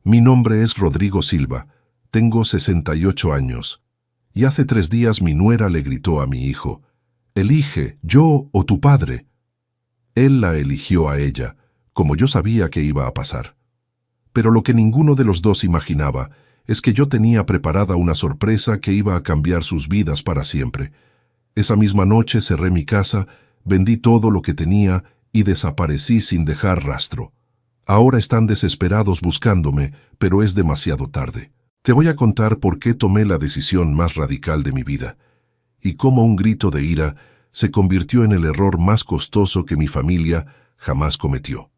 Mi nombre es Rodrigo Silva, tengo 68 años. Y hace 3 días mi nuera le gritó a mi hijo, «Elige, yo o tu padre». Él la eligió a ella, como yo sabía que iba a pasar. Pero lo que ninguno de los dos imaginaba es que yo tenía preparada una sorpresa que iba a cambiar sus vidas para siempre. Esa misma noche cerré mi casa, vendí todo lo que tenía y desaparecí sin dejar rastro. Ahora están desesperados buscándome, pero es demasiado tarde. Te voy a contar por qué tomé la decisión más radical de mi vida, y cómo un grito de ira se convirtió en el error más costoso que mi familia jamás cometió.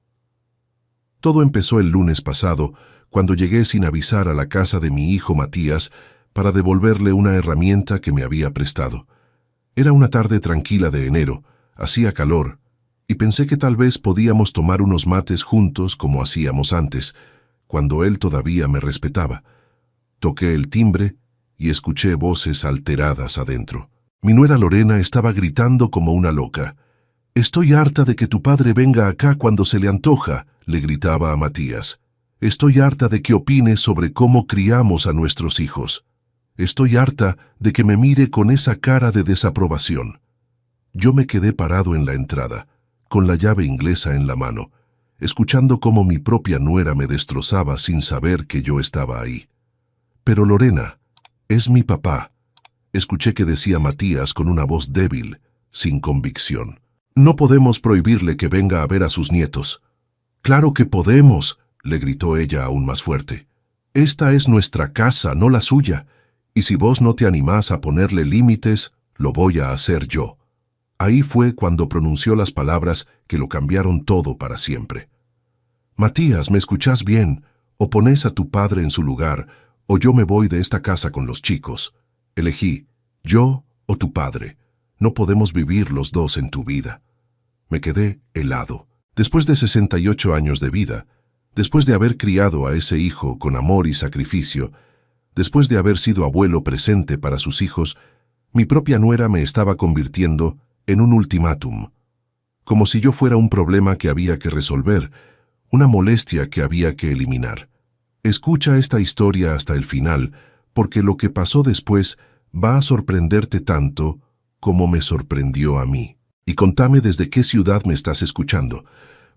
Todo empezó el lunes pasado, cuando llegué sin avisar a la casa de mi hijo Matías para devolverle una herramienta que me había prestado. Era una tarde tranquila de enero, hacía calor, y pensé que tal vez podíamos tomar unos mates juntos como hacíamos antes, cuando él todavía me respetaba. Toqué el timbre y escuché voces alteradas adentro. Mi nuera Lorena estaba gritando como una loca. «Estoy harta de que tu padre venga acá cuando se le antoja», le gritaba a Matías. «Estoy harta de que opine sobre cómo criamos a nuestros hijos. Estoy harta de que me mire con esa cara de desaprobación». Yo me quedé parado en la entrada, con la llave inglesa en la mano, escuchando cómo mi propia nuera me destrozaba sin saber que yo estaba ahí. «Pero Lorena, es mi papá», escuché que decía Matías con una voz débil, sin convicción. «No podemos prohibirle que venga a ver a sus nietos». «Claro que podemos», le gritó ella aún más fuerte. «Esta es nuestra casa, no la suya, y si vos no te animás a ponerle límites, lo voy a hacer yo». Ahí fue cuando pronunció las palabras que lo cambiaron todo para siempre. «Matías, ¿me escuchás bien? O ponés a tu padre en su lugar, o yo me voy de esta casa con los chicos. Elegí, yo o tu padre. No podemos vivir los dos en tu vida». Me quedé helado. Después de 68 años de vida, después de haber criado a ese hijo con amor y sacrificio, después de haber sido abuelo presente para sus hijos, mi propia nuera me estaba convirtiendo en un ultimátum, como si yo fuera un problema que había que resolver, una molestia que había que eliminar. Escucha esta historia hasta el final, porque lo que pasó después va a sorprenderte tanto como me sorprendió a mí. Y contame desde qué ciudad me estás escuchando,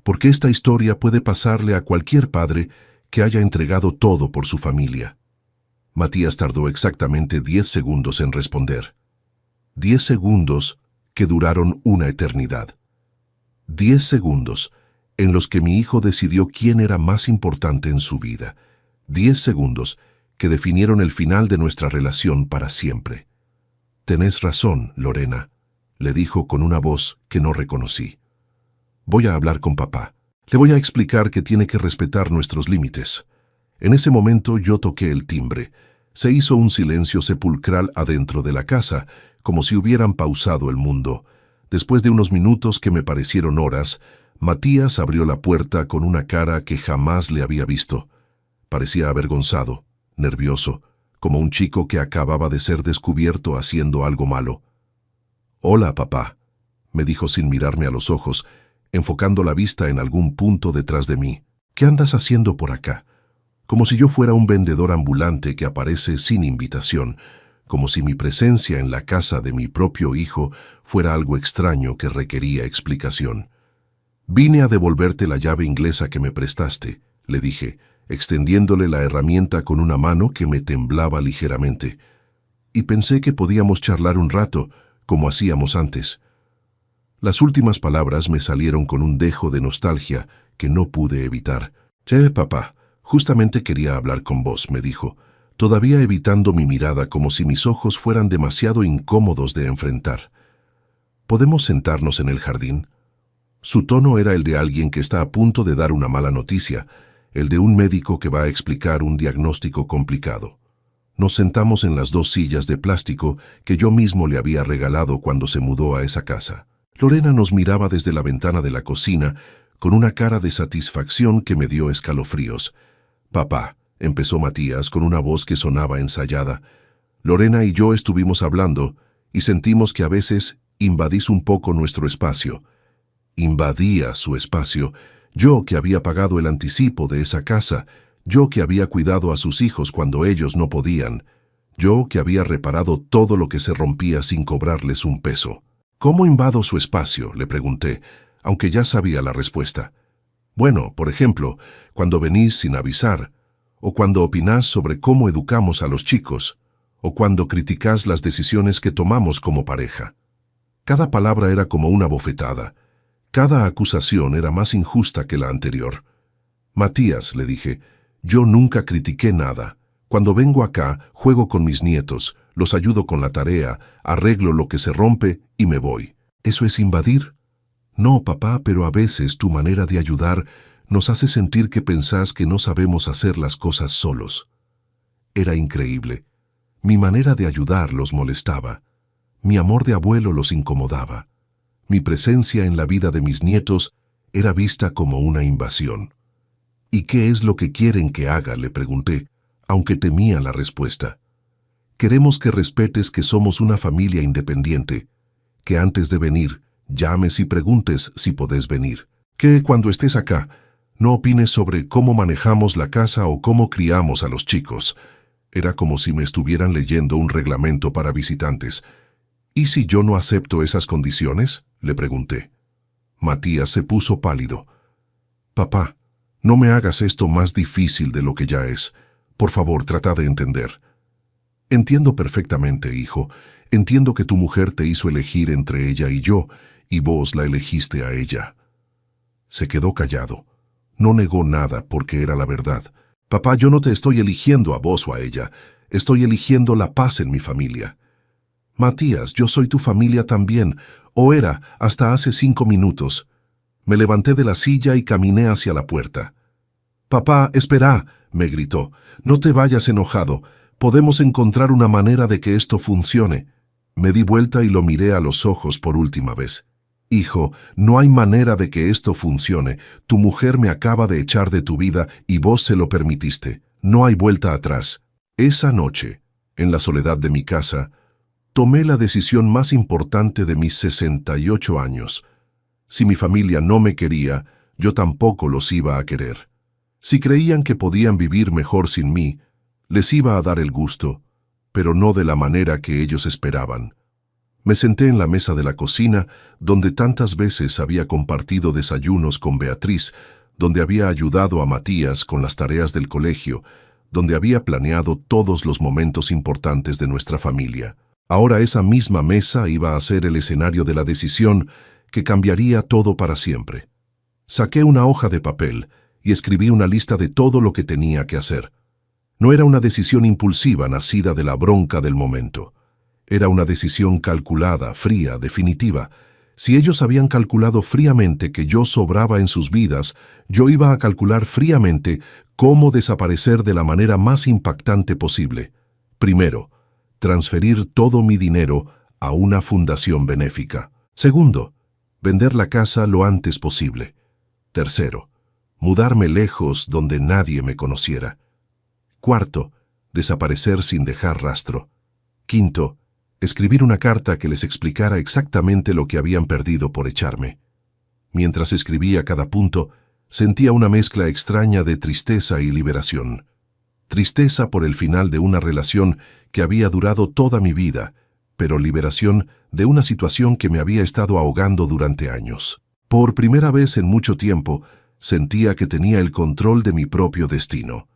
porque esta historia puede pasarle a cualquier padre que haya entregado todo por su familia. Matías tardó exactamente 10 segundos en responder. 10 segundos que duraron una eternidad. 10 segundos en los que mi hijo decidió quién era más importante en su vida. 10 segundos que definieron el final de nuestra relación para siempre. «Tenés razón, Lorena», le dijo con una voz que no reconocí. «Voy a hablar con papá. Le voy a explicar que tiene que respetar nuestros límites». En ese momento yo toqué el timbre. Se hizo un silencio sepulcral adentro de la casa, como si hubieran pausado el mundo. Después de unos minutos que me parecieron horas, Matías abrió la puerta con una cara que jamás le había visto. Parecía avergonzado, nervioso, como un chico que acababa de ser descubierto haciendo algo malo. «Hola, papá», me dijo sin mirarme a los ojos, enfocando la vista en algún punto detrás de mí. «¿Qué andas haciendo por acá?» Como si yo fuera un vendedor ambulante que aparece sin invitación, como si mi presencia en la casa de mi propio hijo fuera algo extraño que requería explicación. «Vine a devolverte la llave inglesa que me prestaste», le dije, extendiéndole la herramienta con una mano que me temblaba ligeramente. «Y pensé que podíamos charlar un rato, como hacíamos antes». Las últimas palabras me salieron con un dejo de nostalgia que no pude evitar. «Che, papá, justamente quería hablar con vos», me dijo, todavía evitando mi mirada como si mis ojos fueran demasiado incómodos de enfrentar. «¿Podemos sentarnos en el jardín?» Su tono era el de alguien que está a punto de dar una mala noticia, el de un médico que va a explicar un diagnóstico complicado. Nos sentamos en las 2 sillas de plástico que yo mismo le había regalado cuando se mudó a esa casa. Lorena nos miraba desde la ventana de la cocina con una cara de satisfacción que me dio escalofríos. «Papá», empezó Matías con una voz que sonaba ensayada. «Lorena y yo estuvimos hablando y sentimos que a veces invadís un poco nuestro espacio». Invadía su espacio, yo que había pagado el anticipo de esa casa, Yo que había cuidado a sus hijos cuando ellos no podían. Yo que había reparado todo lo que se rompía sin cobrarles un peso. ¿Cómo invado su espacio?, le pregunté, aunque ya sabía la respuesta. Bueno, por ejemplo, cuando venís sin avisar, o cuando opinás sobre cómo educamos a los chicos, o cuando criticás las decisiones que tomamos como pareja. Cada palabra era como una bofetada. Cada acusación era más injusta que la anterior. Matías, le dije, yo nunca critiqué nada. Cuando vengo acá, juego con mis nietos, los ayudo con la tarea, arreglo lo que se rompe y me voy. ¿Eso es invadir? No, papá, pero a veces tu manera de ayudar nos hace sentir que pensás que no sabemos hacer las cosas solos. Era increíble. Mi manera de ayudar los molestaba. Mi amor de abuelo los incomodaba. Mi presencia en la vida de mis nietos era vista como una invasión. ¿Y qué es lo que quieren que haga?, le pregunté, aunque temía la respuesta. Queremos que respetes que somos una familia independiente, que antes de venir, llames y preguntes si podés venir, que cuando estés acá, no opines sobre cómo manejamos la casa o cómo criamos a los chicos. Era como si me estuvieran leyendo un reglamento para visitantes. ¿Y si yo no acepto esas condiciones?, le pregunté. Matías se puso pálido. Papá, no me hagas esto más difícil de lo que ya es. Por favor, trata de entender. Entiendo perfectamente, hijo. Entiendo que tu mujer te hizo elegir entre ella y yo, y vos la elegiste a ella. Se quedó callado. No negó nada porque era la verdad. Papá, yo no te estoy eligiendo a vos o a ella. Estoy eligiendo la paz en mi familia. Matías, yo soy tu familia también, o era hasta hace 5 minutos. Me levanté de la silla y caminé hacia la puerta. Papá, espera, me gritó. No te vayas enojado. Podemos encontrar una manera de que esto funcione. Me di vuelta y lo miré a los ojos por última vez. Hijo, no hay manera de que esto funcione. Tu mujer me acaba de echar de tu vida y vos se lo permitiste. No hay vuelta atrás. Esa noche, en la soledad de mi casa, tomé la decisión más importante de mis 68 años. Si mi familia no me quería, yo tampoco los iba a querer. Si creían que podían vivir mejor sin mí, les iba a dar el gusto, pero no de la manera que ellos esperaban. Me senté en la mesa de la cocina, donde tantas veces había compartido desayunos con Beatriz, donde había ayudado a Matías con las tareas del colegio, donde había planeado todos los momentos importantes de nuestra familia. Ahora esa misma mesa iba a ser el escenario de la decisión que cambiaría todo para siempre. Saqué una hoja de papel y escribí una lista de todo lo que tenía que hacer. No era una decisión impulsiva nacida de la bronca del momento. Era una decisión calculada, fría, definitiva. Si ellos habían calculado fríamente que yo sobraba en sus vidas, yo iba a calcular fríamente cómo desaparecer de la manera más impactante posible. Primero, transferir todo mi dinero a una fundación benéfica. Segundo, vender la casa lo antes posible. Tercero, mudarme lejos donde nadie me conociera. Cuarto, desaparecer sin dejar rastro. Quinto, escribir una carta que les explicara exactamente lo que habían perdido por echarme. Mientras escribía cada punto, sentía una mezcla extraña de tristeza y liberación. Tristeza por el final de una relación que había durado toda mi vida, pero liberación de una situación que me había estado ahogando durante años. Por primera vez en mucho tiempo, sentía que tenía el control de mi propio destino.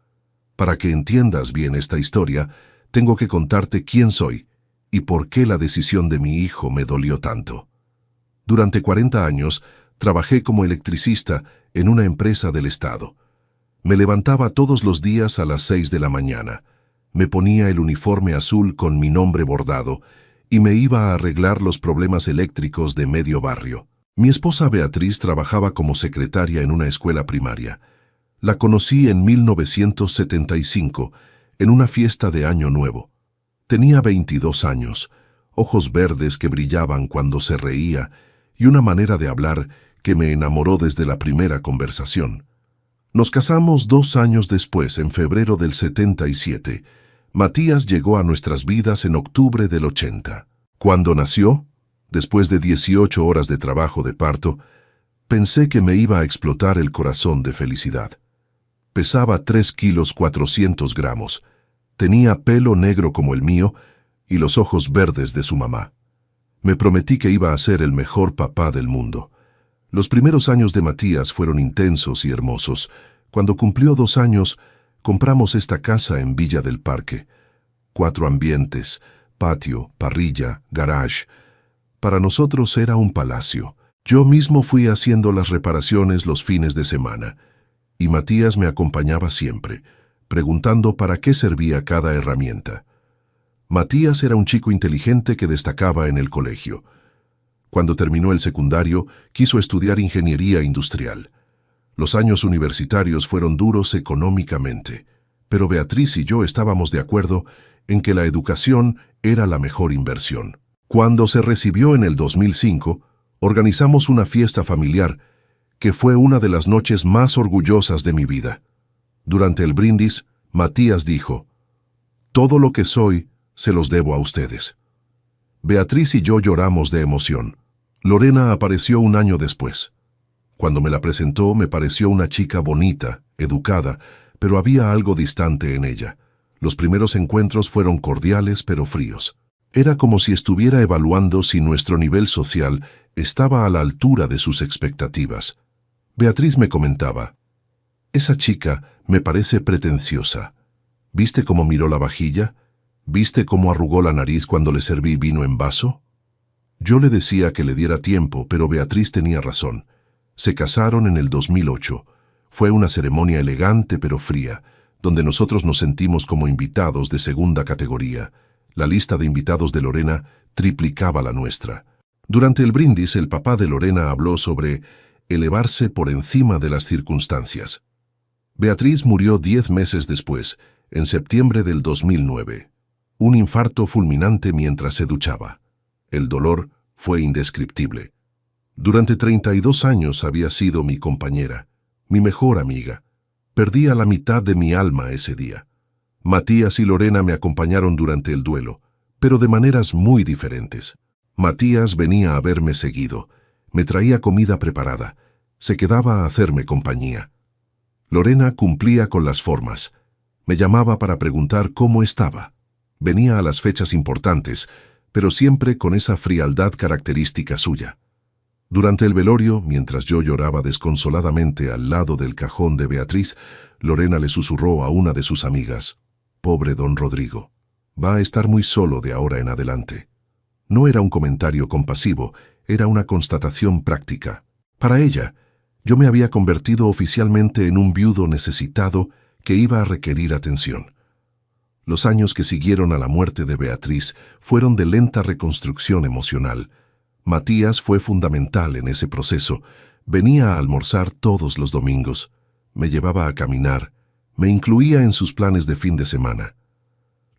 Para que entiendas bien esta historia, tengo que contarte quién soy y por qué la decisión de mi hijo me dolió tanto. Durante 40 años, trabajé como electricista en una empresa del Estado. Me levantaba todos los días a las 6 de la mañana. Me ponía el uniforme azul con mi nombre bordado y me iba a arreglar los problemas eléctricos de medio barrio. Mi esposa Beatriz trabajaba como secretaria en una escuela primaria. La conocí en 1975, en una fiesta de Año Nuevo. Tenía 22 años, ojos verdes que brillaban cuando se reía y una manera de hablar que me enamoró desde la primera conversación. Nos casamos 2 años después, en febrero del 77. Matías llegó a nuestras vidas en octubre del 80. Cuando nació, después de 18 horas de trabajo de parto, pensé que me iba a explotar el corazón de felicidad. Pesaba 3 kilos 400 gramos. Tenía pelo negro como el mío y los ojos verdes de su mamá. Me prometí que iba a ser el mejor papá del mundo. Los primeros años de Matías fueron intensos y hermosos. Cuando cumplió 2 años, compramos esta casa en Villa del Parque. 4 ambientes, patio, parrilla, garage. Para nosotros era un palacio. Yo mismo fui haciendo las reparaciones los fines de semana, y Matías me acompañaba siempre, preguntando para qué servía cada herramienta. Matías era un chico inteligente que destacaba en el colegio. Cuando terminó el secundario, quiso estudiar ingeniería industrial. Los años universitarios fueron duros económicamente, pero Beatriz y yo estábamos de acuerdo en que la educación era la mejor inversión. Cuando se recibió en el 2005, organizamos una fiesta familiar que fue una de las noches más orgullosas de mi vida. Durante el brindis, Matías dijo: «Todo lo que soy se los debo a ustedes». Beatriz y yo lloramos de emoción. Lorena apareció un año después. Cuando me la presentó, me pareció una chica bonita, educada, pero había algo distante en ella. Los primeros encuentros fueron cordiales pero fríos. Era como si estuviera evaluando si nuestro nivel social estaba a la altura de sus expectativas. Beatriz me comentaba: «Esa chica me parece pretenciosa. ¿Viste cómo miró la vajilla? ¿Viste cómo arrugó la nariz cuando le serví vino en vaso?». Yo le decía que le diera tiempo, pero Beatriz tenía razón. Se casaron en el 2008. Fue una ceremonia elegante pero fría, donde nosotros nos sentimos como invitados de segunda categoría. La lista de invitados de Lorena triplicaba la nuestra. Durante el brindis, el papá de Lorena habló sobre elevarse por encima de las circunstancias. Beatriz murió 10 meses después, en septiembre del 2009. Un infarto fulminante mientras se duchaba. El dolor fue indescriptible. Durante 32 años había sido mi compañera, mi mejor amiga. Perdí a la mitad de mi alma ese día. Matías y Lorena me acompañaron durante el duelo, pero de maneras muy diferentes. Matías venía a verme seguido, me traía comida preparada, se quedaba a hacerme compañía. Lorena cumplía con las formas, me llamaba para preguntar cómo estaba. Venía a las fechas importantes, pero siempre con esa frialdad característica suya. Durante el velorio, mientras yo lloraba desconsoladamente al lado del cajón de Beatriz, Lorena le susurró a una de sus amigas: «Pobre don Rodrigo, va a estar muy solo de ahora en adelante». No era un comentario compasivo, era una constatación práctica. Para ella, yo me había convertido oficialmente en un viudo necesitado que iba a requerir atención. Los años que siguieron a la muerte de Beatriz fueron de lenta reconstrucción emocional. Matías fue fundamental en ese proceso. Venía a almorzar todos los domingos, me llevaba a caminar, me incluía en sus planes de fin de semana.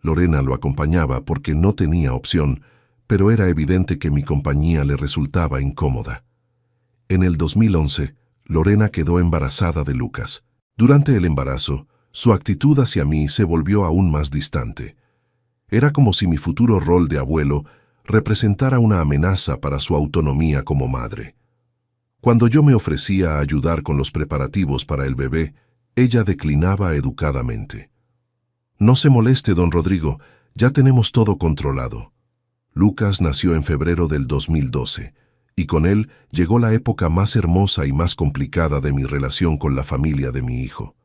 Lorena lo acompañaba porque no tenía opción, pero era evidente que mi compañía le resultaba incómoda. En el 2011, Lorena quedó embarazada de Lucas. Durante el embarazo, su actitud hacia mí se volvió aún más distante. Era como si mi futuro rol de abuelo representara una amenaza para su autonomía como madre. Cuando yo me ofrecía a ayudar con los preparativos para el bebé, ella declinaba educadamente. «No se moleste, don Rodrigo, ya tenemos todo controlado». Lucas nació en febrero del 2012, y con él llegó la época más hermosa y más complicada de mi relación con la familia de mi hijo.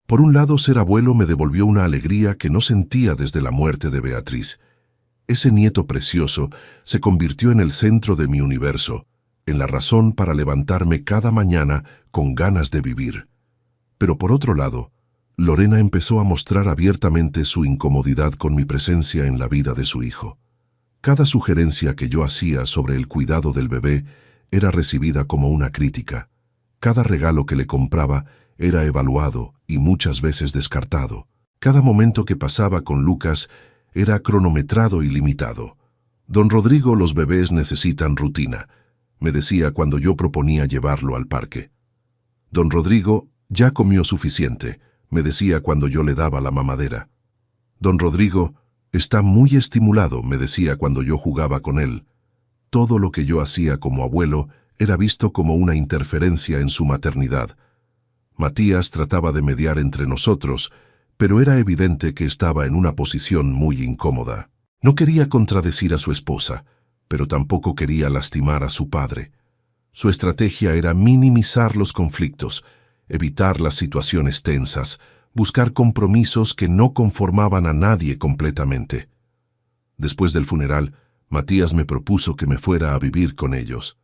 Por un lado, ser abuelo me devolvió una alegría que no sentía desde la muerte de Beatriz. Ese nieto precioso se convirtió en el centro de mi universo, en la razón para levantarme cada mañana con ganas de vivir. Pero por otro lado, Lorena empezó a mostrar abiertamente su incomodidad con mi presencia en la vida de su hijo. Cada sugerencia que yo hacía sobre el cuidado del bebé era recibida como una crítica. Cada regalo que le compraba era evaluado y muchas veces descartado. Cada momento que pasaba con Lucas era cronometrado y limitado. «Don Rodrigo, los bebés necesitan rutina», me decía cuando yo proponía llevarlo al parque. «Don Rodrigo ya comió suficiente», me decía cuando yo le daba la mamadera. «Don Rodrigo está muy estimulado», me decía cuando yo jugaba con él. Todo lo que yo hacía como abuelo era visto como una interferencia en su maternidad. Matías trataba de mediar entre nosotros, pero era evidente que estaba en una posición muy incómoda. No quería contradecir a su esposa, pero tampoco quería lastimar a su padre. Su estrategia era minimizar los conflictos, evitar las situaciones tensas, buscar compromisos que no conformaban a nadie completamente. Después del funeral, Matías me propuso que me fuera a vivir con ellos.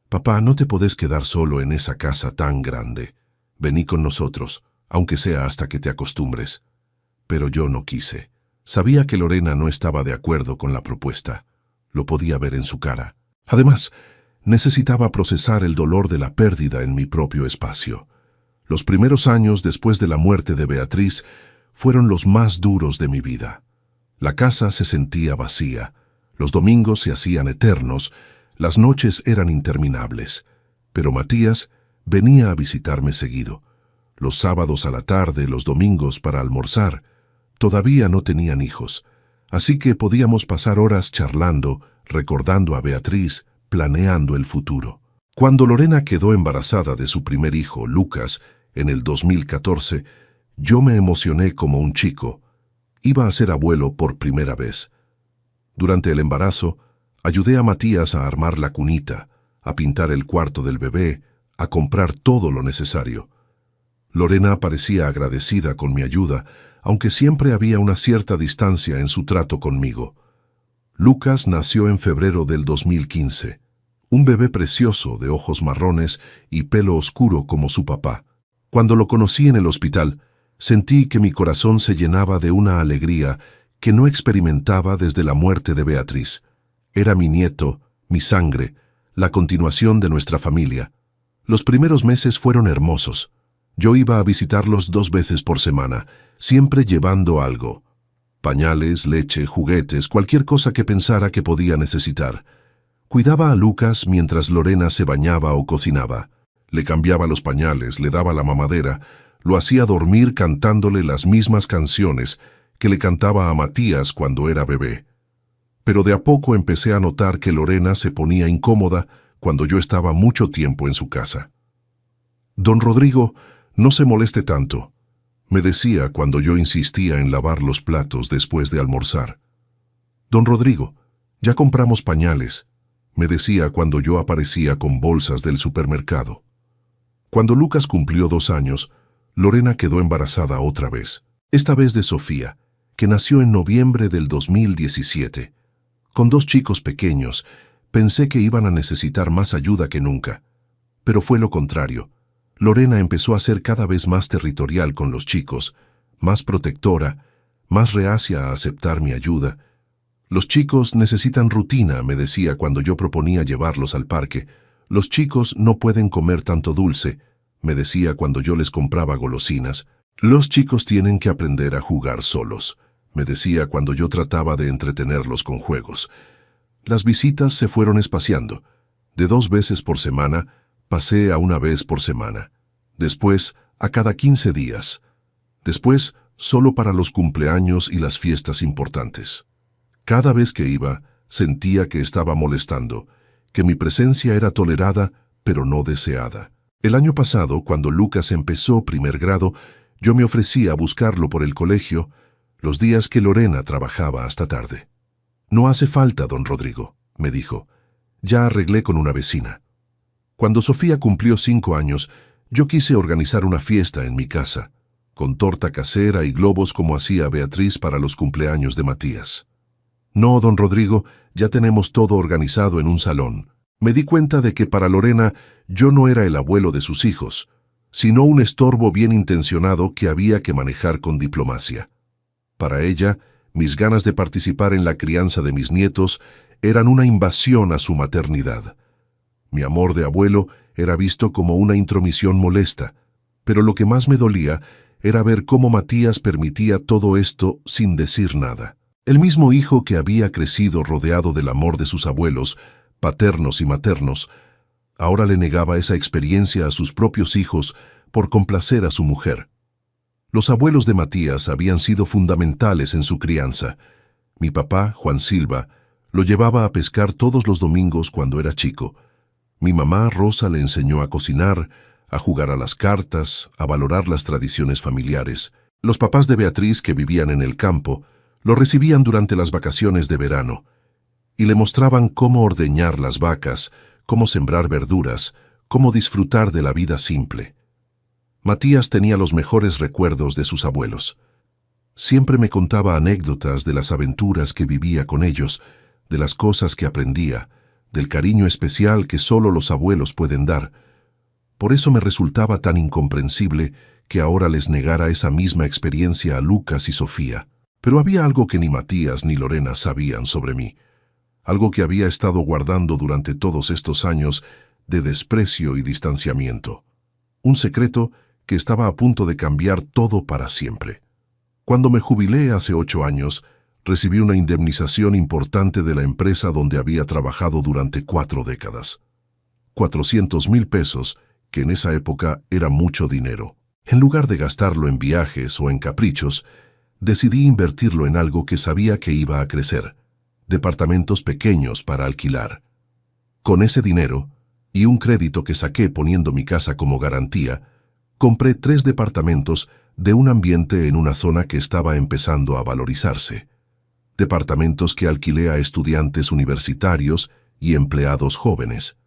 «Papá, no te podés quedar solo en esa casa tan grande. Vení con nosotros, aunque sea hasta que te acostumbres». Pero yo no quise. Sabía que Lorena no estaba de acuerdo con la propuesta. Lo podía ver en su cara. Además, necesitaba procesar el dolor de la pérdida en mi propio espacio. Los primeros años después de la muerte de Beatriz fueron los más duros de mi vida. La casa se sentía vacía, los domingos se hacían eternos, las noches eran interminables. Pero Matías venía a visitarme seguido. Los sábados a la tarde, los domingos para almorzar. Todavía no tenían hijos, así que podíamos pasar horas charlando, recordando a Beatriz, planeando el futuro. Cuando Lorena quedó embarazada de su primer hijo, Lucas, en el 2014, yo me emocioné como un chico. Iba a ser abuelo por primera vez. Durante el embarazo, ayudé a Matías a armar la cunita, a pintar el cuarto del bebé, a comprar todo lo necesario. Lorena parecía agradecida con mi ayuda, aunque siempre había una cierta distancia en su trato conmigo. Lucas nació en febrero del 2015, un bebé precioso de ojos marrones y pelo oscuro como su papá. Cuando lo conocí en el hospital, sentí que mi corazón se llenaba de una alegría que no experimentaba desde la muerte de Beatriz. Era mi nieto, mi sangre, la continuación de nuestra familia. Los primeros meses fueron hermosos. Yo iba a visitarlos 2 veces por semana, siempre llevando algo. Pañales, leche, juguetes, cualquier cosa que pensara que podía necesitar. Cuidaba a Lucas mientras Lorena se bañaba o cocinaba. Le cambiaba los pañales, le daba la mamadera, lo hacía dormir cantándole las mismas canciones que le cantaba a Matías cuando era bebé. Pero de a poco empecé a notar que Lorena se ponía incómoda cuando yo estaba mucho tiempo en su casa. «Don Rodrigo, no se moleste tanto», me decía cuando yo insistía en lavar los platos después de almorzar. «Don Rodrigo, ya compramos pañales», me decía cuando yo aparecía con bolsas del supermercado. Cuando Lucas cumplió 2 años, Lorena quedó embarazada otra vez, esta vez de Sofía, que nació en noviembre del 2017. Con 2 chicos pequeños, pensé que iban a necesitar más ayuda que nunca. Pero fue lo contrario. Lorena empezó a ser cada vez más territorial con los chicos, más protectora, más reacia a aceptar mi ayuda. «Los chicos necesitan rutina», me decía cuando yo proponía llevarlos al parque. «Los chicos no pueden comer tanto dulce», me decía cuando yo les compraba golosinas. «Los chicos tienen que aprender a jugar solos», me decía cuando yo trataba de entretenerlos con juegos. Las visitas se fueron espaciando. De 2 veces por semana, pasé a 1 vez por semana. Después, a cada 15 días. Después, solo para los cumpleaños y las fiestas importantes. Cada vez que iba, sentía que estaba molestando, que mi presencia era tolerada, pero no deseada. El año pasado, cuando Lucas empezó primer grado, yo me ofrecí a buscarlo por el colegio, los días que Lorena trabajaba hasta tarde. «No hace falta, don Rodrigo», me dijo. «Ya arreglé con una vecina». Cuando Sofía cumplió 5 años, yo quise organizar una fiesta en mi casa, con torta casera y globos como hacía Beatriz para los cumpleaños de Matías. «No, don Rodrigo, ya tenemos todo organizado en un salón». Me di cuenta de que para Lorena yo no era el abuelo de sus hijos, sino un estorbo bien intencionado que había que manejar con diplomacia. Para ella, mis ganas de participar en la crianza de mis nietos eran una invasión a su maternidad. Mi amor de abuelo era visto como una intromisión molesta, pero lo que más me dolía era ver cómo Matías permitía todo esto sin decir nada. El mismo hijo que había crecido rodeado del amor de sus abuelos, paternos y maternos, ahora le negaba esa experiencia a sus propios hijos por complacer a su mujer. Los abuelos de Matías habían sido fundamentales en su crianza. Mi papá, Juan Silva, lo llevaba a pescar todos los domingos cuando era chico. Mi mamá, Rosa, le enseñó a cocinar, a jugar a las cartas, a valorar las tradiciones familiares. Los papás de Beatriz, que vivían en el campo, lo recibían durante las vacaciones de verano y le mostraban cómo ordeñar las vacas, cómo sembrar verduras, cómo disfrutar de la vida simple. Matías tenía los mejores recuerdos de sus abuelos. Siempre me contaba anécdotas de las aventuras que vivía con ellos, de las cosas que aprendía, del cariño especial que solo los abuelos pueden dar. Por eso me resultaba tan incomprensible que ahora les negara esa misma experiencia a Lucas y Sofía. Pero había algo que ni Matías ni Lorena sabían sobre mí, algo que había estado guardando durante todos estos años de desprecio y distanciamiento. Un secreto que estaba a punto de cambiar todo para siempre. Cuando me jubilé hace 8 años, recibí una indemnización importante de la empresa donde había trabajado durante 4 décadas. 400,000 pesos, que en esa época era mucho dinero. En lugar de gastarlo en viajes o en caprichos, decidí invertirlo en algo que sabía que iba a crecer: departamentos pequeños para alquilar. Con ese dinero, y un crédito que saqué poniendo mi casa como garantía, compré 3 departamentos de un ambiente en una zona que estaba empezando a valorizarse. Departamentos que alquilé a estudiantes universitarios y empleados jóvenes.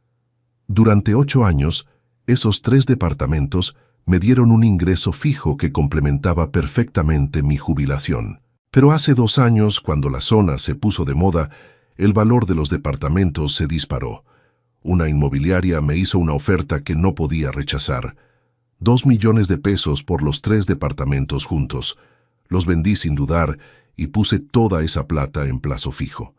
Durante 8 años, esos 3 departamentos me dieron un ingreso fijo que complementaba perfectamente mi jubilación. Pero hace 2 años, cuando la zona se puso de moda, el valor de los departamentos se disparó. Una inmobiliaria me hizo una oferta que no podía rechazar: 2 millones de pesos por los 3 departamentos juntos. Los vendí sin dudar y puse toda esa plata en plazo fijo.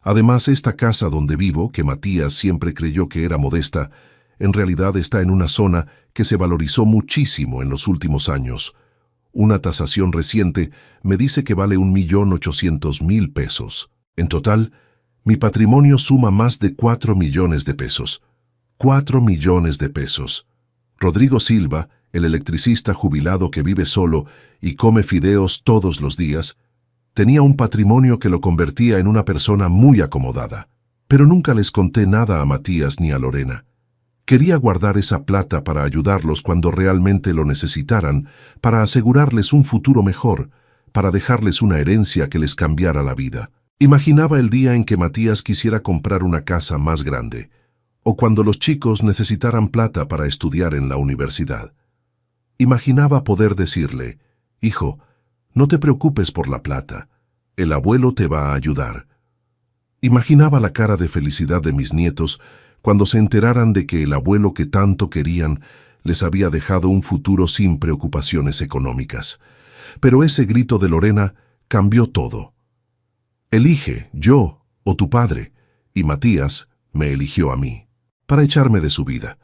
Además, esta casa donde vivo, que Matías siempre creyó que era modesta, en realidad está en una zona que se valorizó muchísimo en los últimos años. Una tasación reciente me dice que vale 1.800.000 pesos. En total, mi patrimonio suma más de 4 millones de pesos. 4 millones de pesos. Rodrigo Silva, el electricista jubilado que vive solo y come fideos todos los días, tenía un patrimonio que lo convertía en una persona muy acomodada. Pero nunca les conté nada a Matías ni a Lorena. Quería guardar esa plata para ayudarlos cuando realmente lo necesitaran, para asegurarles un futuro mejor, para dejarles una herencia que les cambiara la vida. Imaginaba el día en que Matías quisiera comprar una casa más grande, o cuando los chicos necesitaran plata para estudiar en la universidad. Imaginaba poder decirle: hijo, no te preocupes por la plata, el abuelo te va a ayudar. Imaginaba la cara de felicidad de mis nietos cuando se enteraran de que el abuelo que tanto querían les había dejado un futuro sin preocupaciones económicas. Pero ese grito de Lorena cambió todo. Elige, yo o tu padre, y Matías me eligió a mí, para echarme de su vida.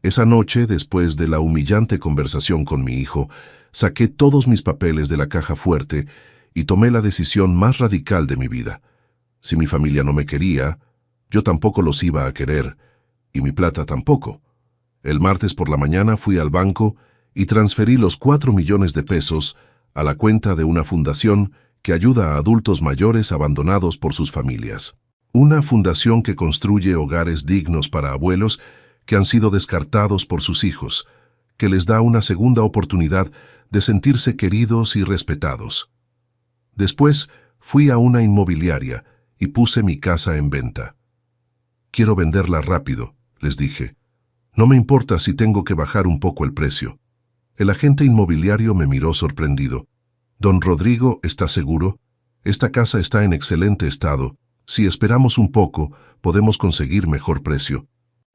Esa noche, después de la humillante conversación con mi hijo, saqué todos mis papeles de la caja fuerte y tomé la decisión más radical de mi vida. Si mi familia no me quería, yo tampoco los iba a querer, y mi plata tampoco. El martes por la mañana fui al banco y transferí los 4 millones de pesos a la cuenta de una fundación que ayuda a adultos mayores abandonados por sus familias. Una fundación que construye hogares dignos para abuelos que han sido descartados por sus hijos, que les da una segunda oportunidad de sentirse queridos y respetados. Después fui a una inmobiliaria y puse mi casa en venta. Quiero venderla rápido, les dije. No me importa si tengo que bajar un poco el precio. El agente inmobiliario me miró sorprendido. Don Rodrigo, ¿está seguro? Esta casa está en excelente estado. Si esperamos un poco, podemos conseguir mejor precio.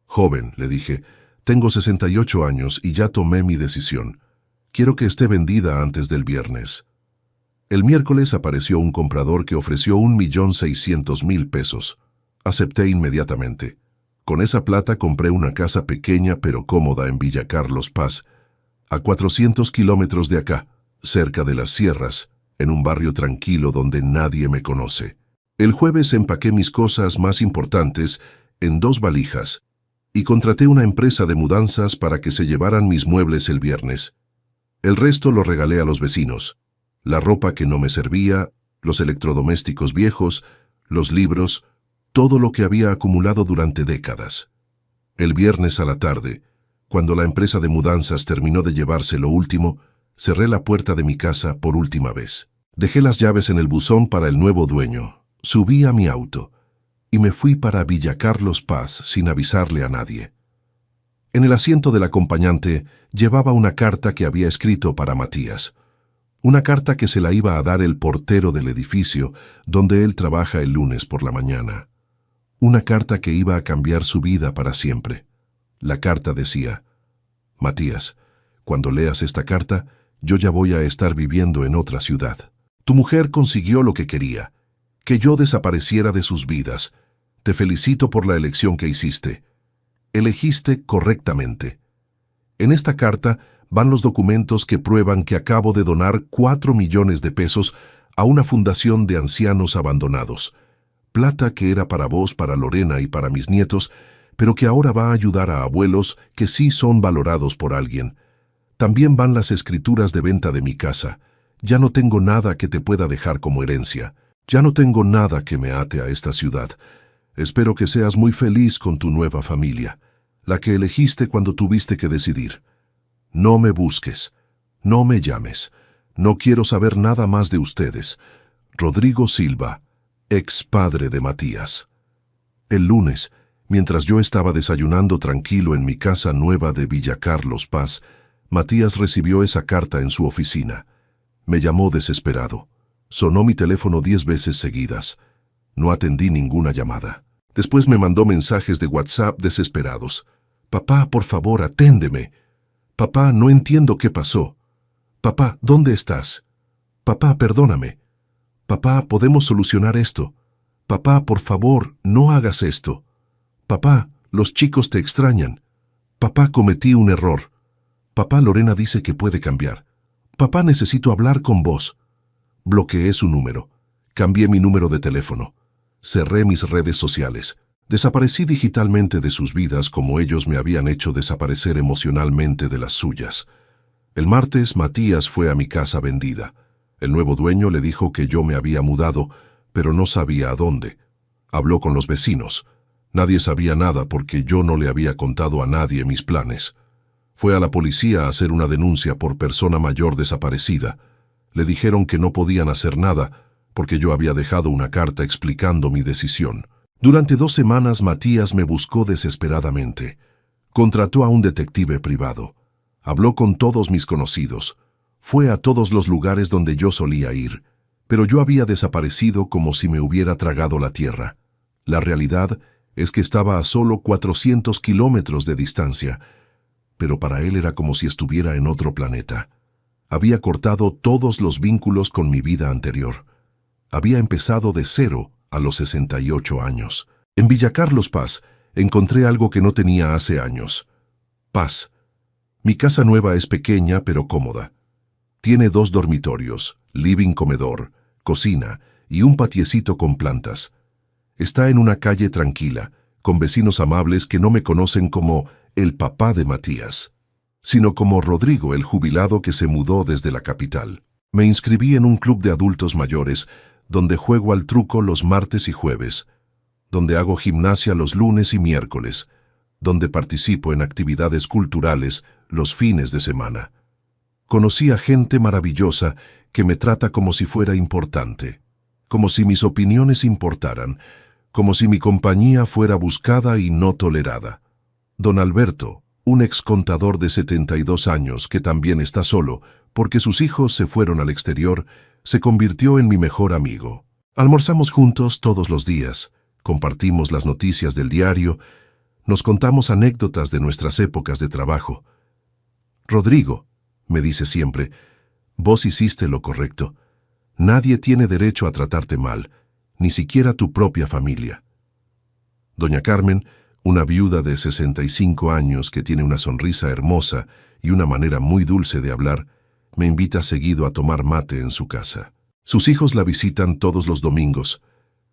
Joven, le dije, tengo 68 años y ya tomé mi decisión. Quiero que esté vendida antes del viernes. El miércoles apareció un comprador que ofreció 1.600.000 pesos. Acepté inmediatamente. Con esa plata compré una casa pequeña pero cómoda en Villa Carlos Paz, a 400 kilómetros de acá, cerca de las sierras, en un barrio tranquilo donde nadie me conoce. El jueves empaqué mis cosas más importantes en 2 valijas y contraté una empresa de mudanzas para que se llevaran mis muebles el viernes. El resto lo regalé a los vecinos. La ropa que no me servía, los electrodomésticos viejos, los libros, todo lo que había acumulado durante décadas. El viernes a la tarde, Cuando la empresa de mudanzas terminó de llevarse lo último, cerré la puerta de mi casa por última vez. Dejé las llaves en el buzón para el nuevo dueño, subí a mi auto y me fui para Villa Carlos Paz sin avisarle a nadie. En el asiento del acompañante llevaba una carta que había escrito para Matías. Una carta que se la iba a dar el portero del edificio donde él trabaja el lunes por la mañana. Una carta que iba a cambiar su vida para siempre. La carta decía: Matías, cuando leas esta carta, yo ya voy a estar viviendo en otra ciudad. Tu mujer consiguió lo que quería, que yo desapareciera de sus vidas. Te felicito por la elección que hiciste. Elegiste correctamente. En esta carta van los documentos que prueban que acabo de donar 4 millones de pesos a una fundación de ancianos abandonados. Plata que era para vos, para Lorena y para mis nietos, pero que ahora va a ayudar a abuelos que sí son valorados por alguien. También van las escrituras de venta de mi casa. Ya no tengo nada que te pueda dejar como herencia. Ya no tengo nada que me ate a esta ciudad. Espero que seas muy feliz con tu nueva familia, la que elegiste cuando tuviste que decidir. No me busques, no me llames, no quiero saber nada más de ustedes. Rodrigo Silva, ex padre de Matías. El lunes, mientras yo estaba desayunando tranquilo en mi casa nueva de Villa Carlos Paz, Matías recibió esa carta en su oficina. Me llamó desesperado. Sonó mi teléfono 10 veces seguidas. No atendí ninguna llamada. Después me mandó mensajes de WhatsApp desesperados. Papá, por favor, aténdeme. Papá, no entiendo qué pasó. Papá, ¿dónde estás? Papá, perdóname. Papá, podemos solucionar esto. Papá, por favor, no hagas esto. Papá, los chicos te extrañan. Papá, cometí un error. Papá, Lorena dice que puede cambiar. Papá, necesito hablar con vos. Bloqueé su número. Cambié mi número de teléfono. Cerré mis redes sociales. Desaparecí digitalmente de sus vidas como ellos me habían hecho desaparecer emocionalmente de las suyas. El martes, Matías fue a mi casa vendida. El nuevo dueño le dijo que yo me había mudado, pero no sabía a dónde. Habló con los vecinos. Nadie sabía nada porque yo no le había contado a nadie mis planes. Fue a la policía a hacer una denuncia por persona mayor desaparecida. Le dijeron que no podían hacer nada porque yo había dejado una carta explicando mi decisión. Durante 2 semanas Matías me buscó desesperadamente. Contrató a un detective privado. Habló con todos mis conocidos. Fue a todos los lugares donde yo solía ir. Pero yo había desaparecido como si me hubiera tragado la tierra. La realidad es que estaba a solo 400 kilómetros de distancia. Pero para él era como si estuviera en otro planeta. Había cortado todos los vínculos con mi vida anterior. Había empezado de cero a los 68 años. En Villa Carlos Paz encontré algo que no tenía hace años. Paz. Mi casa nueva es pequeña pero cómoda. Tiene 2 dormitorios, living comedor, cocina y un patiecito con plantas. Está en una calle tranquila, con vecinos amables que no me conocen como el papá de Matías, sino como Rodrigo, el jubilado que se mudó desde la capital. Me inscribí en un club de adultos mayores, donde juego al truco los martes y jueves, donde hago gimnasia los lunes y miércoles, donde participo en actividades culturales los fines de semana. Conocí a gente maravillosa que me trata como si fuera importante, como si mis opiniones importaran, como si mi compañía fuera buscada y no tolerada. Don Alberto, un ex contador de 72 años que también está solo porque sus hijos se fueron al exterior, se convirtió en mi mejor amigo. Almorzamos juntos todos los días, compartimos las noticias del diario, nos contamos anécdotas de nuestras épocas de trabajo. Rodrigo, me dice siempre, vos hiciste lo correcto. Nadie tiene derecho a tratarte mal, ni siquiera tu propia familia. Doña Carmen, una viuda de 65 años que tiene una sonrisa hermosa y una manera muy dulce de hablar, me invita seguido a tomar mate en su casa. Sus hijos la visitan todos los domingos,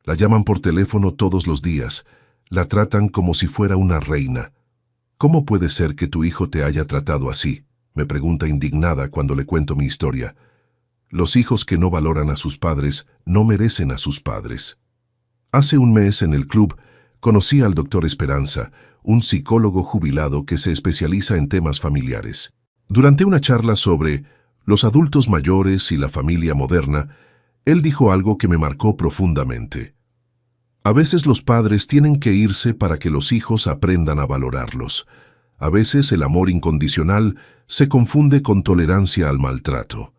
la llaman por teléfono todos los días, la tratan como si fuera una reina. ¿Cómo puede ser que tu hijo te haya tratado así?, me pregunta indignada cuando le cuento mi historia. Los hijos que no valoran a sus padres no merecen a sus padres. Hace un mes en el club Conocí al doctor Esperanza, un psicólogo jubilado que se especializa en temas familiares. Durante una charla sobre los adultos mayores y la familia moderna, él dijo algo que me marcó profundamente. A veces los padres tienen que irse para que los hijos aprendan a valorarlos. A veces el amor incondicional se confunde con tolerancia al maltrato.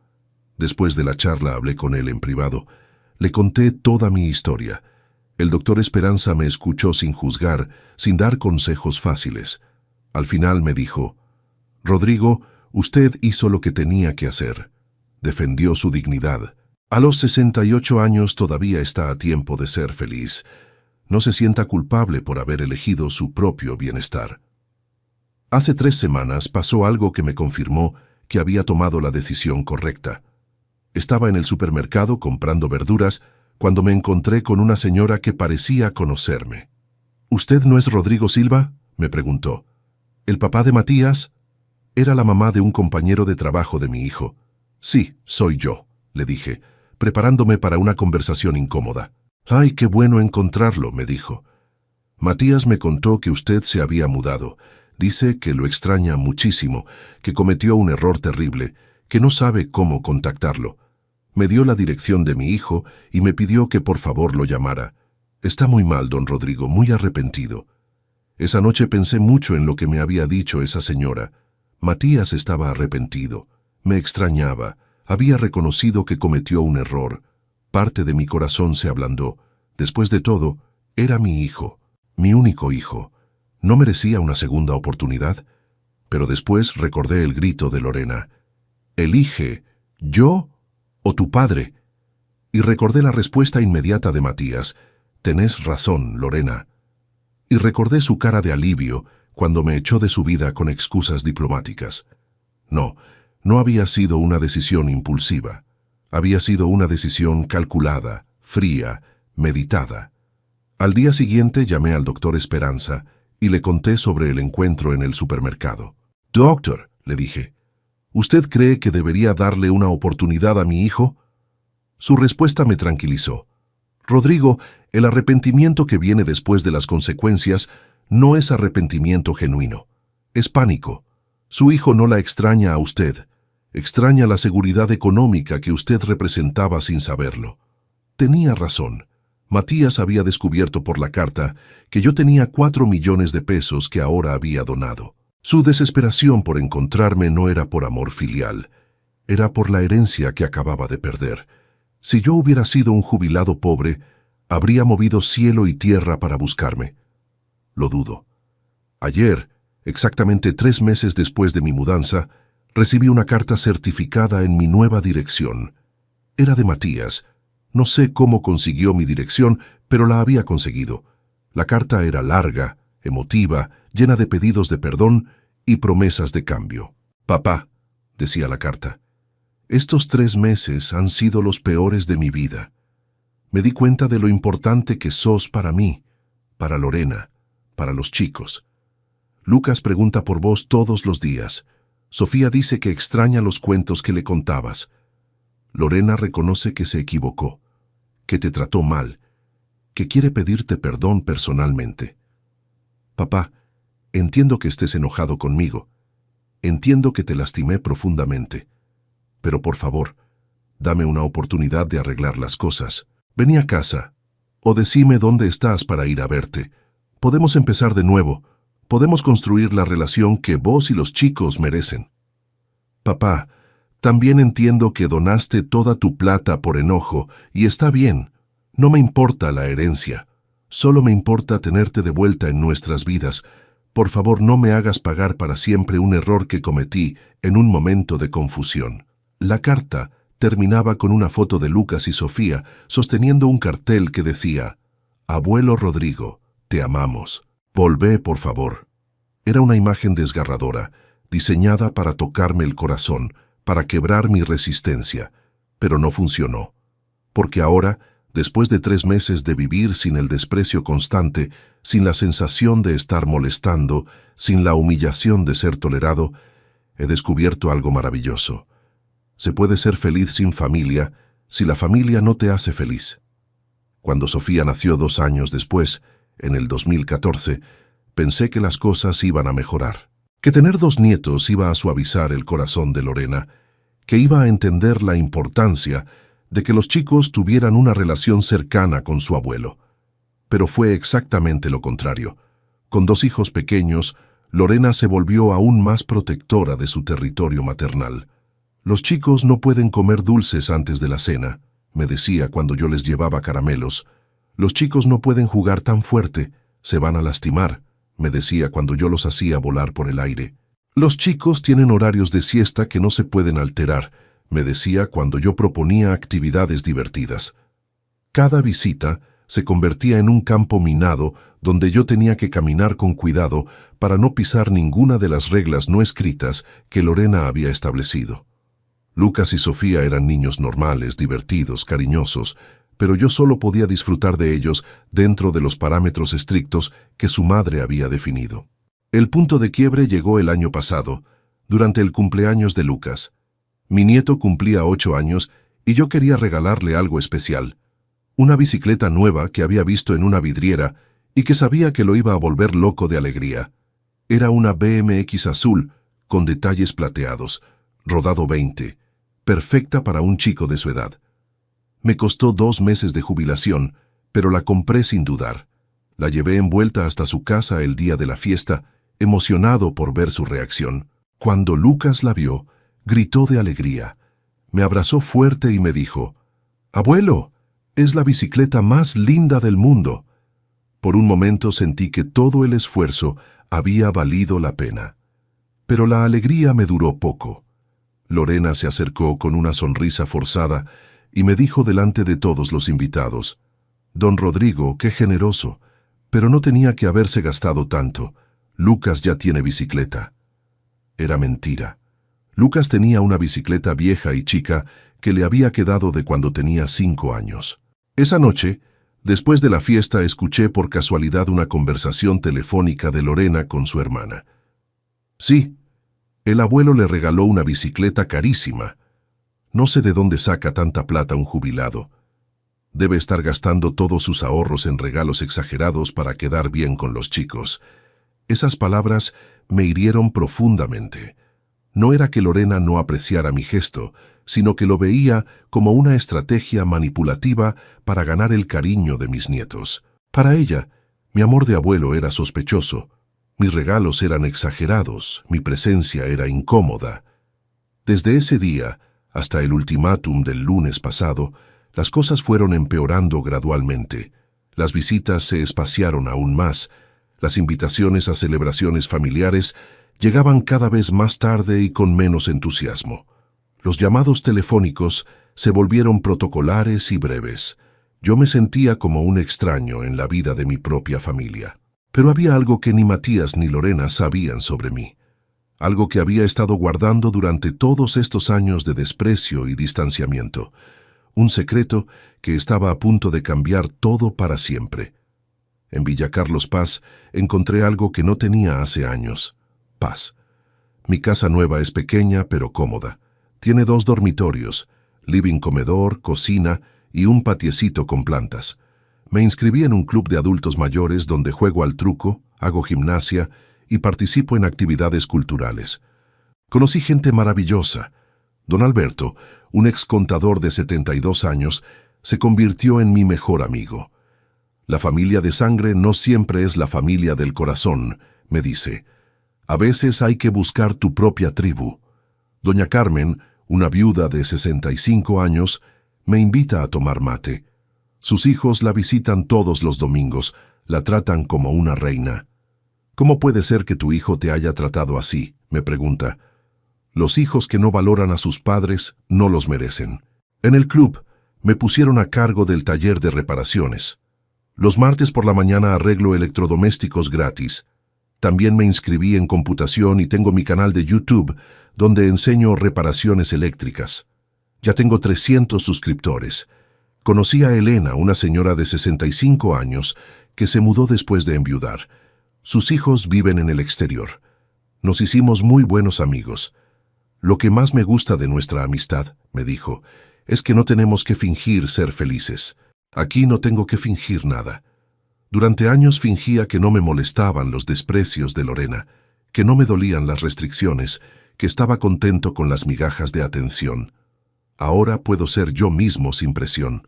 Después de la charla hablé con él en privado. Le conté toda mi historia. El doctor Esperanza me escuchó sin juzgar, sin dar consejos fáciles. Al final me dijo: «Rodrigo, usted hizo lo que tenía que hacer. Defendió su dignidad. A los 68 años todavía está a tiempo de ser feliz. No se sienta culpable por haber elegido su propio bienestar». Hace 3 semanas pasó algo que me confirmó que había tomado la decisión correcta. Estaba en el supermercado comprando verduras cuando me encontré con una señora que parecía conocerme. «¿Usted no es Rodrigo Silva?», me preguntó. «¿El papá de Matías?». Era la mamá de un compañero de trabajo de mi hijo. «Sí, soy yo», le dije, preparándome para una conversación incómoda. «Ay, qué bueno encontrarlo», me dijo. «Matías me contó que usted se había mudado. Dice que lo extraña muchísimo, que cometió un error terrible, que no sabe cómo contactarlo. Me dio la dirección de mi hijo y me pidió que por favor lo llamara. Está muy mal, don Rodrigo, muy arrepentido». Esa noche pensé mucho en lo que me había dicho esa señora. Matías estaba arrepentido. Me extrañaba. Había reconocido que cometió un error. Parte de mi corazón se ablandó. Después de todo, era mi hijo, mi único hijo. ¿No merecía una segunda oportunidad? Pero después recordé el grito de Lorena: «Elige, yo o tu padre». Y recordé la respuesta inmediata de Matías: «Tenés razón, Lorena». Y recordé su cara de alivio cuando me echó de su vida con excusas diplomáticas. No había sido una decisión impulsiva. Había sido una decisión calculada, fría, meditada. Al día siguiente llamé al doctor Esperanza y le conté sobre el encuentro en el supermercado. «Doctor», le dije, «¿usted cree que debería darle una oportunidad a mi hijo?». Su respuesta me tranquilizó. «Rodrigo, el arrepentimiento que viene después de las consecuencias no es arrepentimiento genuino. Es pánico. Su hijo no la extraña a usted. Extraña la seguridad económica que usted representaba sin saberlo». Tenía razón. Matías había descubierto por la carta que yo tenía 4 millones de pesos que ahora había donado. Su desesperación por encontrarme no era por amor filial, era por la herencia que acababa de perder. Si yo hubiera sido un jubilado pobre, habría movido cielo y tierra para buscarme. Lo dudo. Ayer, exactamente 3 meses después de mi mudanza, recibí una carta certificada en mi nueva dirección. Era de Matías. No sé cómo consiguió mi dirección, pero la había conseguido. La carta era larga, emotiva, llena de pedidos de perdón y promesas de cambio. «Papá», decía la carta, «estos 3 meses han sido los peores de mi vida. Me di cuenta de lo importante que sos para mí, para Lorena, para los chicos. Lucas pregunta por vos todos los días. Sofía dice que extraña los cuentos que le contabas. Lorena reconoce que se equivocó, que te trató mal, que quiere pedirte perdón personalmente. Papá, entiendo que estés enojado conmigo. Entiendo que te lastimé profundamente. Pero por favor, dame una oportunidad de arreglar las cosas. Vení a casa, o decime dónde estás para ir a verte. Podemos empezar de nuevo. Podemos construir la relación que vos y los chicos merecen». Papá, también entiendo que donaste toda tu plata por enojo, y está bien. No me importa la herencia. Solo me importa tenerte de vuelta en nuestras vidas. Por favor, no me hagas pagar para siempre un error que cometí en un momento de confusión. La carta terminaba con una foto de Lucas y Sofía sosteniendo un cartel que decía: «Abuelo Rodrigo, te amamos. Volvé, por favor». Era una imagen desgarradora, diseñada para tocarme el corazón, para quebrar mi resistencia, pero no funcionó. Porque ahora, después de 3 meses de vivir sin el desprecio constante, sin la sensación de estar molestando, sin la humillación de ser tolerado, he descubierto algo maravilloso. Se puede ser feliz sin familia si la familia no te hace feliz. Cuando Sofía nació 2 años después, en el 2014, pensé que las cosas iban a mejorar, que tener 2 nietos iba a suavizar el corazón de Lorena, que iba a entender la importancia de que los chicos tuvieran una relación cercana con su abuelo. Pero fue exactamente lo contrario. Con 2 hijos pequeños, Lorena se volvió aún más protectora de su territorio maternal. Los chicos no pueden comer dulces antes de la cena, me decía cuando yo les llevaba caramelos. Los chicos no pueden jugar tan fuerte, se van a lastimar, me decía cuando yo los hacía volar por el aire. Los chicos tienen horarios de siesta que no se pueden alterar, me decía cuando yo proponía actividades divertidas. Cada visita se convertía en un campo minado donde yo tenía que caminar con cuidado para no pisar ninguna de las reglas no escritas que Lorena había establecido. Lucas y Sofía eran niños normales, divertidos, cariñosos, pero yo solo podía disfrutar de ellos dentro de los parámetros estrictos que su madre había definido. El punto de quiebre llegó el año pasado, durante el cumpleaños de Lucas. Mi nieto cumplía 8 años y yo quería regalarle algo especial. Una bicicleta nueva que había visto en una vidriera y que sabía que lo iba a volver loco de alegría. Era una BMX azul, con detalles plateados, rodado 20, perfecta para un chico de su edad. Me costó 2 meses de jubilación, pero la compré sin dudar. La llevé envuelta hasta su casa el día de la fiesta, emocionado por ver su reacción. Cuando Lucas la vio, gritó de alegría. Me abrazó fuerte y me dijo, «Abuelo, es la bicicleta más linda del mundo». Por un momento sentí que todo el esfuerzo había valido la pena. Pero la alegría me duró poco. Lorena se acercó con una sonrisa forzada y me dijo delante de todos los invitados, «Don Rodrigo, qué generoso, pero no tenía que haberse gastado tanto. Lucas ya tiene bicicleta». Era mentira. Lucas tenía una bicicleta vieja y chica que le había quedado de cuando tenía 5 años. Esa noche, después de la fiesta, escuché por casualidad una conversación telefónica de Lorena con su hermana. Sí, el abuelo le regaló una bicicleta carísima. No sé de dónde saca tanta plata un jubilado. Debe estar gastando todos sus ahorros en regalos exagerados para quedar bien con los chicos. Esas palabras me hirieron profundamente. No era que Lorena no apreciara mi gesto, sino que lo veía como una estrategia manipulativa para ganar el cariño de mis nietos. Para ella, mi amor de abuelo era sospechoso, mis regalos eran exagerados, mi presencia era incómoda. Desde ese día, hasta el ultimátum del lunes pasado, las cosas fueron empeorando gradualmente. Las visitas se espaciaron aún más, las invitaciones a celebraciones familiares llegaban cada vez más tarde y con menos entusiasmo. Los llamados telefónicos se volvieron protocolares y breves. Yo me sentía como un extraño en la vida de mi propia familia. Pero había algo que ni Matías ni Lorena sabían sobre mí. Algo que había estado guardando durante todos estos años de desprecio y distanciamiento. Un secreto que estaba a punto de cambiar todo para siempre. En Villa Carlos Paz encontré algo que no tenía hace años. Paz. Mi casa nueva es pequeña pero cómoda. Tiene 2 dormitorios, living comedor, cocina y un patiecito con plantas. Me inscribí en un club de adultos mayores donde juego al truco, hago gimnasia y participo en actividades culturales. Conocí gente maravillosa. Don Alberto, un ex contador de 72 años, se convirtió en mi mejor amigo. La familia de sangre no siempre es la familia del corazón, me dice. A veces hay que buscar tu propia tribu. Doña Carmen, una viuda de 65 años, me invita a tomar mate. Sus hijos la visitan todos los domingos, la tratan como una reina. ¿Cómo puede ser que tu hijo te haya tratado así?, me pregunta. Los hijos que no valoran a sus padres no los merecen. En el club me pusieron a cargo del taller de reparaciones. Los martes por la mañana arreglo electrodomésticos gratis. También me inscribí en computación y tengo mi canal de YouTube, donde enseño reparaciones eléctricas. Ya tengo 300 suscriptores. Conocí a Elena, una señora de 65 años, que se mudó después de enviudar. Sus hijos viven en el exterior. Nos hicimos muy buenos amigos. Lo que más me gusta de nuestra amistad, me dijo, es que no tenemos que fingir ser felices. Aquí no tengo que fingir nada. Durante años fingía que no me molestaban los desprecios de Lorena, que no me dolían las restricciones, que estaba contento con las migajas de atención. Ahora puedo ser yo mismo sin presión.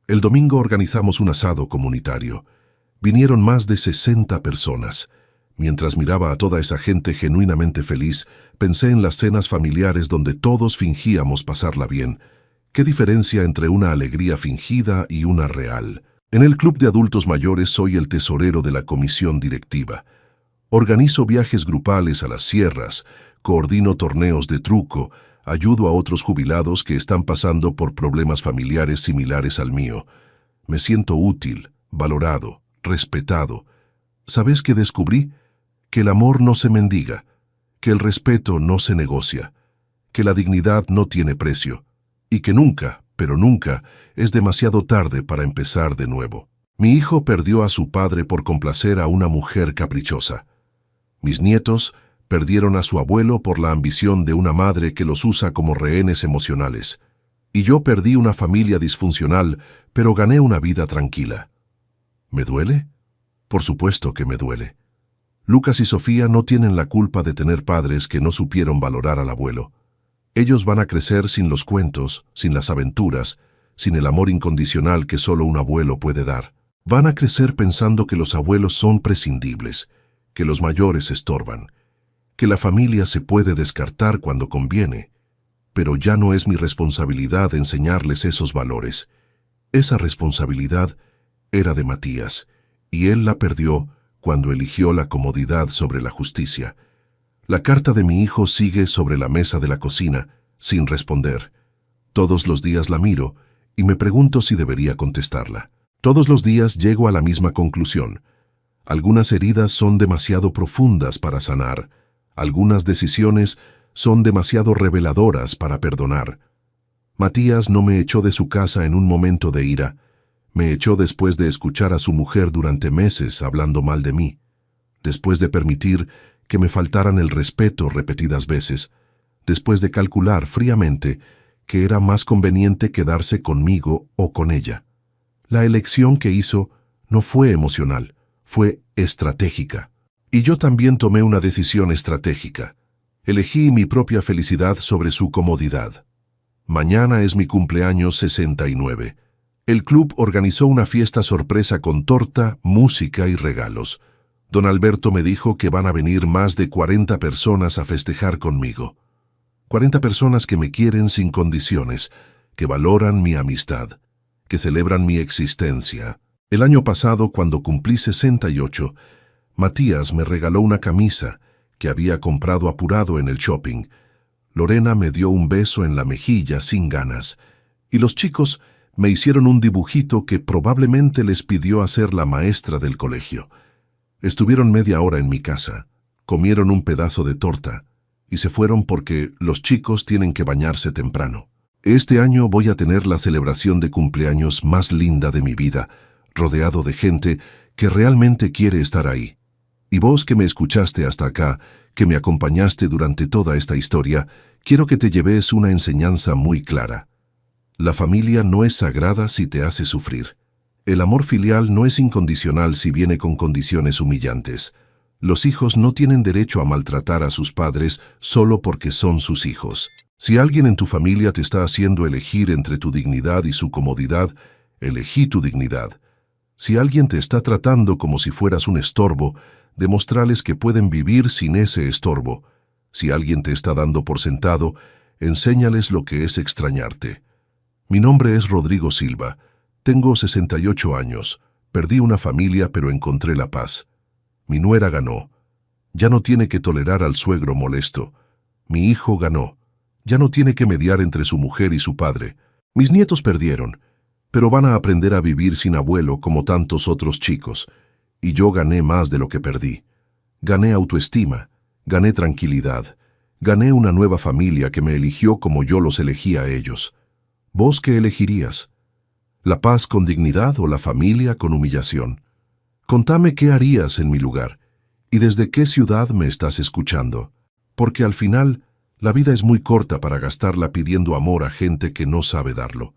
El domingo organizamos un asado comunitario. Vinieron más de 60 personas. Mientras miraba a toda esa gente genuinamente feliz, pensé en las cenas familiares donde todos fingíamos pasarla bien. ¿Qué diferencia entre una alegría fingida y una real? En el club de adultos mayores soy el tesorero de la comisión directiva. Organizo viajes grupales a las sierras, coordino torneos de truco, ayudo a otros jubilados que están pasando por problemas familiares similares al mío. Me siento útil, valorado, respetado. ¿Sabes qué descubrí? Que el amor no se mendiga, que el respeto no se negocia, que la dignidad no tiene precio, y que nunca, pero nunca, es demasiado tarde para empezar de nuevo. Mi hijo perdió a su padre por complacer a una mujer caprichosa. Mis nietos perdieron a su abuelo por la ambición de una madre que los usa como rehenes emocionales. Y yo perdí una familia disfuncional, pero gané una vida tranquila. ¿Me duele? Por supuesto que me duele. Lucas y Sofía no tienen la culpa de tener padres que no supieron valorar al abuelo. Ellos van a crecer sin los cuentos, sin las aventuras, sin el amor incondicional que solo un abuelo puede dar. Van a crecer pensando que los abuelos son prescindibles, que los mayores estorban, que la familia se puede descartar cuando conviene. Pero ya no es mi responsabilidad enseñarles esos valores. Esa responsabilidad era de Matías, y él la perdió cuando eligió la comodidad sobre la justicia. La carta de mi hijo sigue sobre la mesa de la cocina, sin responder. Todos los días la miro y me pregunto si debería contestarla. Todos los días llego a la misma conclusión. Algunas heridas son demasiado profundas para sanar. Algunas decisiones son demasiado reveladoras para perdonar. Matías no me echó de su casa en un momento de ira. Me echó después de escuchar a su mujer durante meses hablando mal de mí, después de permitir que me faltaran el respeto repetidas veces, después de calcular fríamente que era más conveniente quedarse conmigo o con ella. La elección que hizo no fue emocional, fue estratégica. Y yo también tomé una decisión estratégica. Elegí mi propia felicidad sobre su comodidad. Mañana es mi cumpleaños 69. El club organizó una fiesta sorpresa con torta, música y regalos. Don Alberto me dijo que van a venir más de 40 personas a festejar conmigo. 40 personas que me quieren sin condiciones, que valoran mi amistad, que celebran mi existencia. El año pasado, cuando cumplí 68, Matías me regaló una camisa que había comprado apurado en el shopping. Lorena me dio un beso en la mejilla sin ganas, y los chicos me hicieron un dibujito que probablemente les pidió hacer la maestra del colegio. Estuvieron media hora en mi casa, comieron un pedazo de torta y se fueron porque los chicos tienen que bañarse temprano. Este año voy a tener la celebración de cumpleaños más linda de mi vida, rodeado de gente que realmente quiere estar ahí. Y vos que me escuchaste hasta acá, que me acompañaste durante toda esta historia, quiero que te lleves una enseñanza muy clara. La familia no es sagrada si te hace sufrir. El amor filial no es incondicional si viene con condiciones humillantes. Los hijos no tienen derecho a maltratar a sus padres solo porque son sus hijos. Si alguien en tu familia te está haciendo elegir entre tu dignidad y su comodidad, elegí tu dignidad. Si alguien te está tratando como si fueras un estorbo, demostrales que pueden vivir sin ese estorbo. Si alguien te está dando por sentado, enséñales lo que es extrañarte. Mi nombre es Rodrigo Silva. Tengo 68 años. Perdí una familia, pero encontré la paz. Mi nuera ganó. Ya no tiene que tolerar al suegro molesto. Mi hijo ganó. Ya no tiene que mediar entre su mujer y su padre. Mis nietos perdieron, pero van a aprender a vivir sin abuelo como tantos otros chicos. Y yo gané más de lo que perdí. Gané autoestima, gané tranquilidad, gané una nueva familia que me eligió como yo los elegí a ellos. ¿Vos qué elegirías? ¿La paz con dignidad o la familia con humillación? Contame qué harías en mi lugar y desde qué ciudad me estás escuchando. Porque al final, la vida es muy corta para gastarla pidiendo amor a gente que no sabe darlo,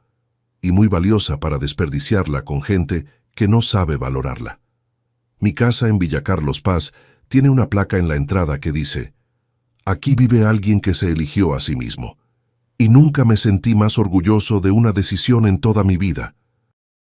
y muy valiosa para desperdiciarla con gente que no sabe valorarla. Mi casa en Villa Carlos Paz tiene una placa en la entrada que dice: «Aquí vive alguien que se eligió a sí mismo». Y nunca me sentí más orgulloso de una decisión en toda mi vida.